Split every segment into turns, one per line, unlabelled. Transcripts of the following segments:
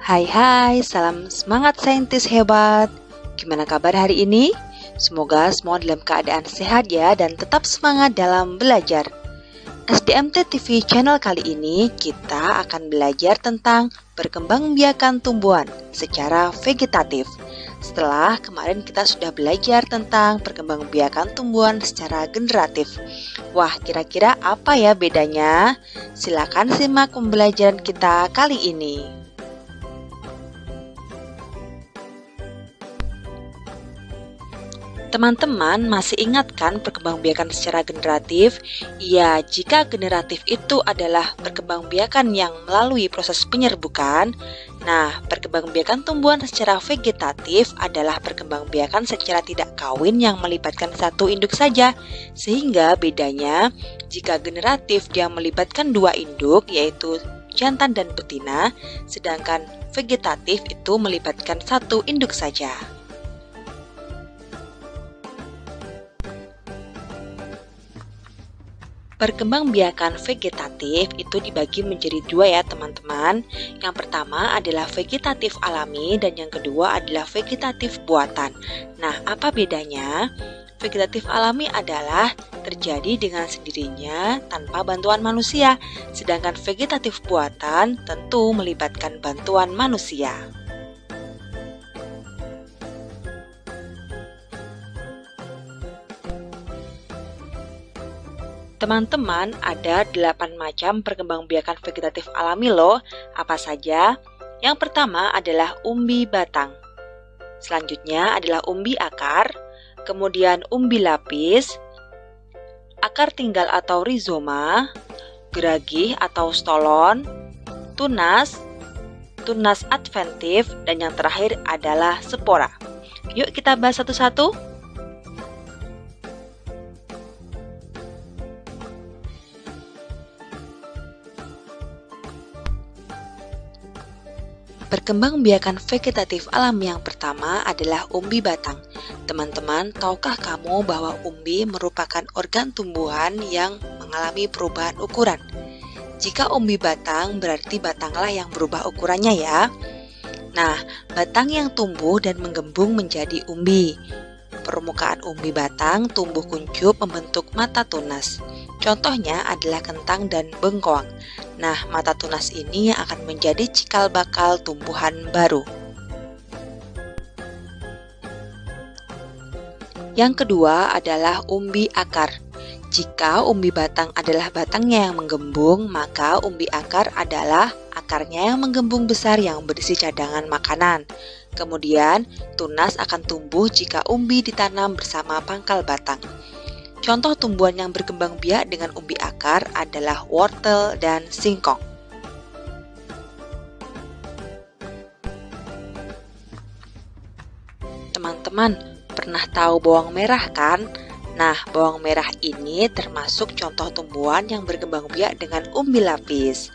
Hai, salam semangat saintis hebat. Gimana kabar hari ini? Semoga semua dalam keadaan sehat ya dan tetap semangat dalam belajar. SDMT TV channel kali ini kita akan belajar tentang perkembangbiakan tumbuhan secara vegetatif. Setelah kemarin kita sudah belajar tentang perkembangbiakan tumbuhan secara generatif. Wah, kira-kira apa ya bedanya? Silakan simak pembelajaran kita kali ini. Teman-teman masih ingat kan perkembangbiakan secara generatif? Ya, jika generatif itu adalah perkembangbiakan yang melalui proses penyerbukan. Nah, perkembangbiakan tumbuhan secara vegetatif adalah perkembangbiakan secara tidak kawin yang melibatkan satu induk saja. Sehingga bedanya, jika generatif dia melibatkan dua induk, yaitu jantan dan betina, sedangkan vegetatif itu melibatkan satu induk saja. Perkembangbiakan vegetatif itu dibagi menjadi dua ya teman-teman. Yang pertama adalah vegetatif alami dan yang kedua adalah vegetatif buatan. Nah, apa bedanya? Vegetatif alami adalah terjadi dengan sendirinya tanpa bantuan manusia, sedangkan vegetatif buatan tentu melibatkan bantuan manusia. Teman-teman, ada 8 macam perkembangbiakan vegetatif alami loh. Apa saja? Yang pertama adalah umbi batang. Selanjutnya adalah umbi akar, kemudian umbi lapis, akar tinggal atau rizoma, geragih atau stolon, tunas, tunas adventif, dan yang terakhir adalah spora. Yuk kita bahas satu-satu. Perkembangbiakan vegetatif alami yang pertama adalah umbi batang. Teman-teman, tahukah kamu bahwa umbi merupakan organ tumbuhan yang mengalami perubahan ukuran? Jika umbi batang, berarti batanglah yang berubah ukurannya ya. Nah, batang yang tumbuh dan menggembung menjadi umbi. Permukaan umbi batang tumbuh kuncup membentuk mata tunas. Contohnya adalah kentang dan bengkoang. Nah, mata tunas ini yang akan menjadi cikal bakal tumbuhan baru. Yang kedua adalah umbi akar. Jika umbi batang adalah batangnya yang menggembung, maka umbi akar adalah akarnya yang menggembung besar yang berisi cadangan makanan. Kemudian, tunas akan tumbuh jika umbi ditanam bersama pangkal batang. Contoh tumbuhan yang berkembang biak dengan umbi akar adalah wortel dan singkong. Teman-teman, pernah tahu bawang merah kan? Nah, bawang merah ini termasuk contoh tumbuhan yang berkembang biak dengan umbi lapis.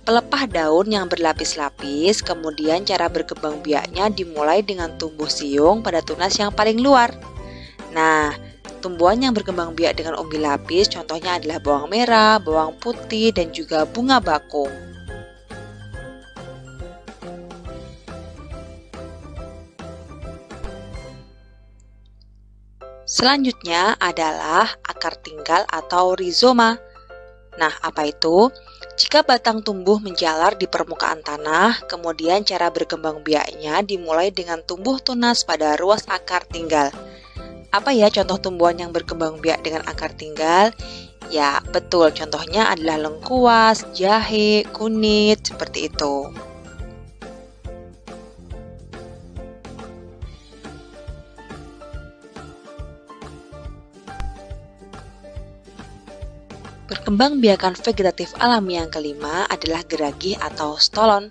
Pelepah daun yang berlapis-lapis, kemudian cara berkembang biaknya dimulai dengan tumbuh siung pada tunas yang paling luar. Nah, tumbuhan yang berkembang biak dengan umbi lapis contohnya adalah bawang merah, bawang putih, dan juga bunga bakung. Selanjutnya adalah akar tinggal atau rizoma. Nah, apa itu? Jika batang tumbuh menjalar di permukaan tanah, kemudian cara berkembang biaknya dimulai dengan tumbuh tunas pada ruas akar tinggal. Apa ya contoh tumbuhan yang berkembang biak dengan akar tinggal? Ya, betul, contohnya adalah lengkuas, jahe, kunit, seperti itu. Perkembangbiakan vegetatif alami yang kelima adalah geragih atau stolon.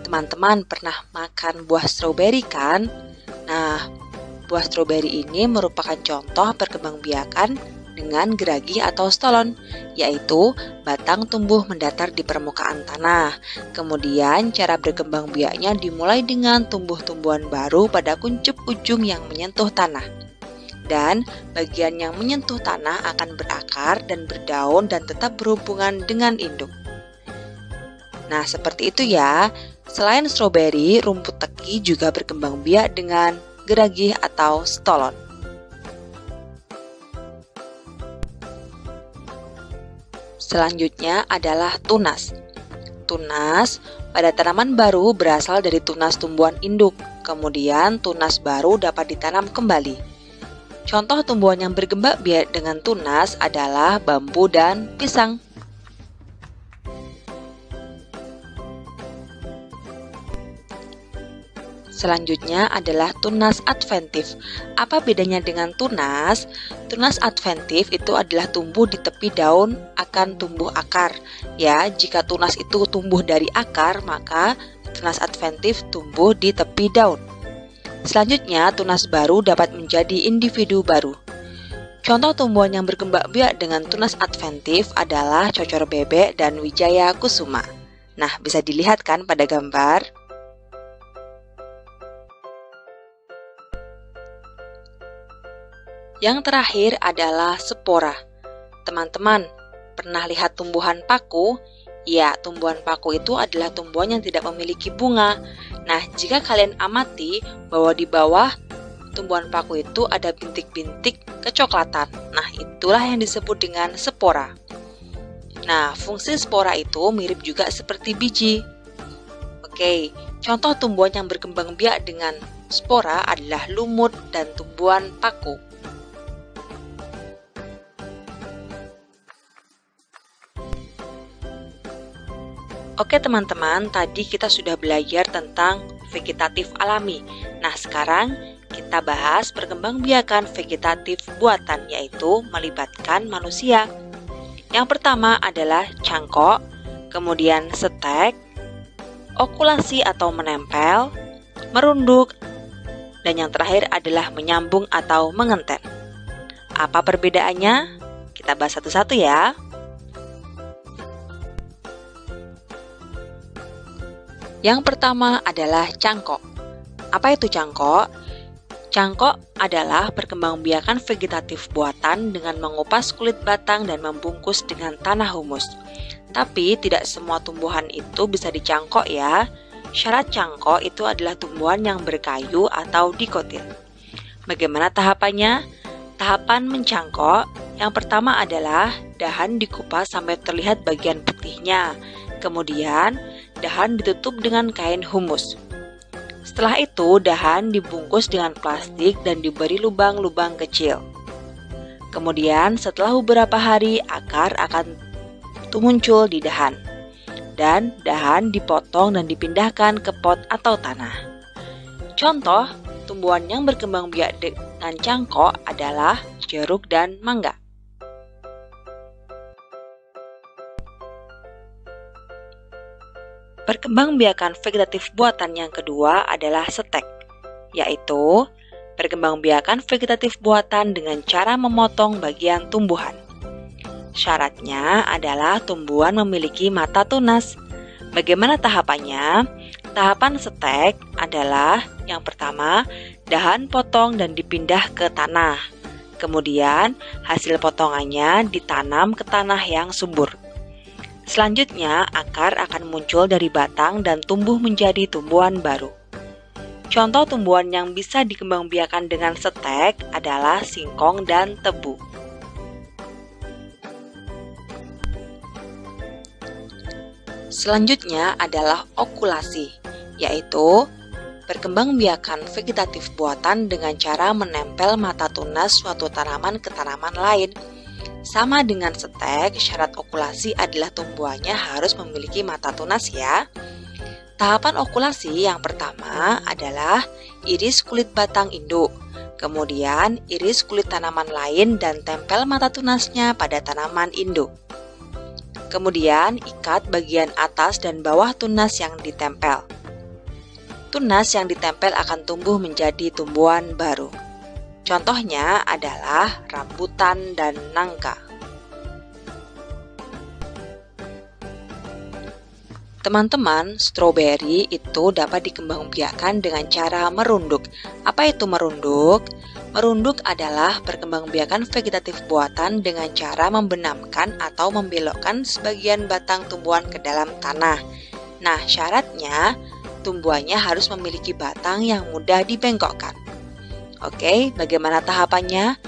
Teman-teman pernah makan buah stroberi kan? Nah, buah stroberi ini merupakan contoh perkembangbiakan dengan geragih atau stolon, yaitu batang tumbuh mendatar di permukaan tanah. Kemudian cara berkembang biaknya dimulai dengan tumbuh-tumbuhan baru pada kuncup ujung yang menyentuh tanah. Dan bagian yang menyentuh tanah akan berakar dan berdaun dan tetap berhubungan dengan induk. Nah, seperti itu ya. Selain stroberi, rumput teki juga berkembang biak dengan geragih atau stolon. Selanjutnya adalah tunas. Tunas pada tanaman baru berasal dari tunas tumbuhan induk, kemudian tunas baru dapat ditanam kembali. Contoh tumbuhan yang berkembang biak dengan tunas adalah bambu dan pisang. Selanjutnya adalah tunas adventif. Apa bedanya dengan tunas? Tunas adventif itu adalah tumbuh di tepi daun akan tumbuh akar. Ya, jika tunas itu tumbuh dari akar, maka tunas adventif tumbuh di tepi daun. Selanjutnya, tunas baru dapat menjadi individu baru. Contoh tumbuhan yang berkembang biak dengan tunas adventif adalah cocor bebek dan wijaya kusuma. Nah, bisa dilihat kan pada gambar? Yang terakhir adalah spora. Teman-teman, pernah lihat tumbuhan paku? Ya, tumbuhan paku itu adalah tumbuhan yang tidak memiliki bunga. Nah, jika kalian amati bahwa di bawah tumbuhan paku itu ada bintik-bintik kecoklatan. Nah, itulah yang disebut dengan spora. Nah, fungsi spora itu mirip juga seperti biji. Oke, contoh tumbuhan yang berkembang biak dengan spora adalah lumut dan tumbuhan paku. Oke teman-teman, tadi kita sudah belajar tentang vegetatif alami. Nah, sekarang kita bahas perkembangbiakan vegetatif buatan, yaitu melibatkan manusia. Yang pertama adalah cangkok, kemudian setek, okulasi atau menempel, merunduk, dan yang terakhir adalah menyambung atau mengenten. Apa perbedaannya? Kita bahas satu-satu ya. Yang pertama adalah cangkok. Apa itu cangkok? Cangkok adalah perkembangbiakan vegetatif buatan dengan mengupas kulit batang dan membungkus dengan tanah humus. Tapi tidak semua tumbuhan itu bisa dicangkok ya. Syarat cangkok itu adalah tumbuhan yang berkayu atau dikotil. Bagaimana tahapannya? Tahapan mencangkok, yang pertama adalah dahan dikupas sampai terlihat bagian putihnya. Kemudian, dahan ditutup dengan kain humus. Setelah itu, dahan dibungkus dengan plastik dan diberi lubang-lubang kecil. Kemudian, setelah beberapa hari, akar akan muncul di dahan. Dan dahan dipotong dan dipindahkan ke pot atau tanah. Contoh, tumbuhan yang berkembang biak dengan cangkok adalah jeruk dan mangga. Perkembangbiakan vegetatif buatan yang kedua adalah setek, yaitu perkembangbiakan vegetatif buatan dengan cara memotong bagian tumbuhan. Syaratnya adalah tumbuhan memiliki mata tunas. Bagaimana tahapannya? Tahapan setek adalah yang pertama, dahan potong dan dipindah ke tanah. Kemudian, hasil potongannya ditanam ke tanah yang subur. Selanjutnya, akar akan muncul dari batang dan tumbuh menjadi tumbuhan baru. Contoh tumbuhan yang bisa dikembangbiakan dengan setek adalah singkong dan tebu. Selanjutnya adalah okulasi, yaitu perkembangbiakan vegetatif buatan dengan cara menempel mata tunas suatu tanaman ke tanaman lain. Sama dengan setek, syarat okulasi adalah tumbuhannya harus memiliki mata tunas ya. Tahapan okulasi yang pertama adalah iris kulit batang induk. Kemudian iris kulit tanaman lain dan tempel mata tunasnya pada tanaman induk. Kemudian ikat bagian atas dan bawah tunas yang ditempel. Tunas yang ditempel akan tumbuh menjadi tumbuhan baru. Contohnya adalah rambutan dan nangka. Teman-teman, stroberi itu dapat dikembangbiakan dengan cara merunduk. Apa itu merunduk? Merunduk adalah perkembangbiakan vegetatif buatan dengan cara membenamkan atau membelokkan sebagian batang tumbuhan ke dalam tanah. Nah, syaratnya tumbuhannya harus memiliki batang yang mudah dibengkokkan. Oke, bagaimana tahapannya?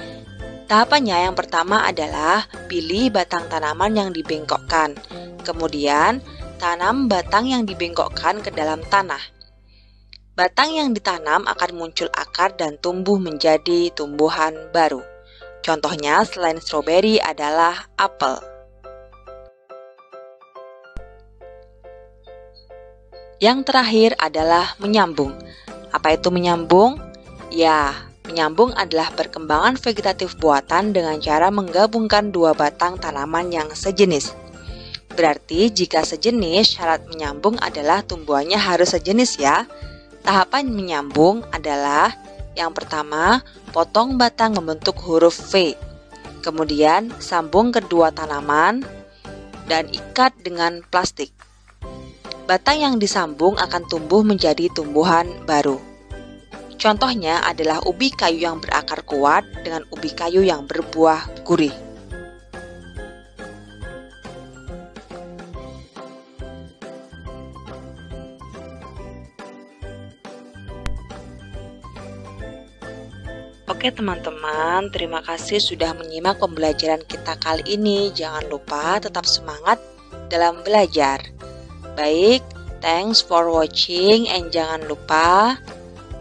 Tahapannya yang pertama adalah pilih batang tanaman yang dibengkokkan. Kemudian, tanam batang yang dibengkokkan ke dalam tanah. Batang yang ditanam akan muncul akar dan tumbuh menjadi tumbuhan baru. Contohnya selain stroberi adalah apel. Yang terakhir adalah menyambung. Apa itu menyambung? Ya, menyambung adalah perkembangan vegetatif buatan dengan cara menggabungkan dua batang tanaman yang sejenis. Berarti jika sejenis, syarat menyambung adalah tumbuhannya harus sejenis ya. Tahapan menyambung adalah yang pertama, potong batang membentuk huruf V. Kemudian, sambung kedua tanaman dan ikat dengan plastik. Batang yang disambung akan tumbuh menjadi tumbuhan baru. Contohnya adalah ubi kayu yang berakar kuat dengan ubi kayu yang berbuah gurih. Oke teman-teman, terima kasih sudah menyimak pembelajaran kita kali ini. Jangan lupa tetap semangat dalam belajar. Baik, thanks for watching and jangan lupa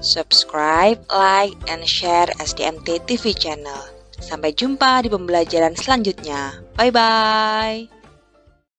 subscribe, like, and share SDMT TV channel. Sampai jumpa di pembelajaran selanjutnya. Bye-bye.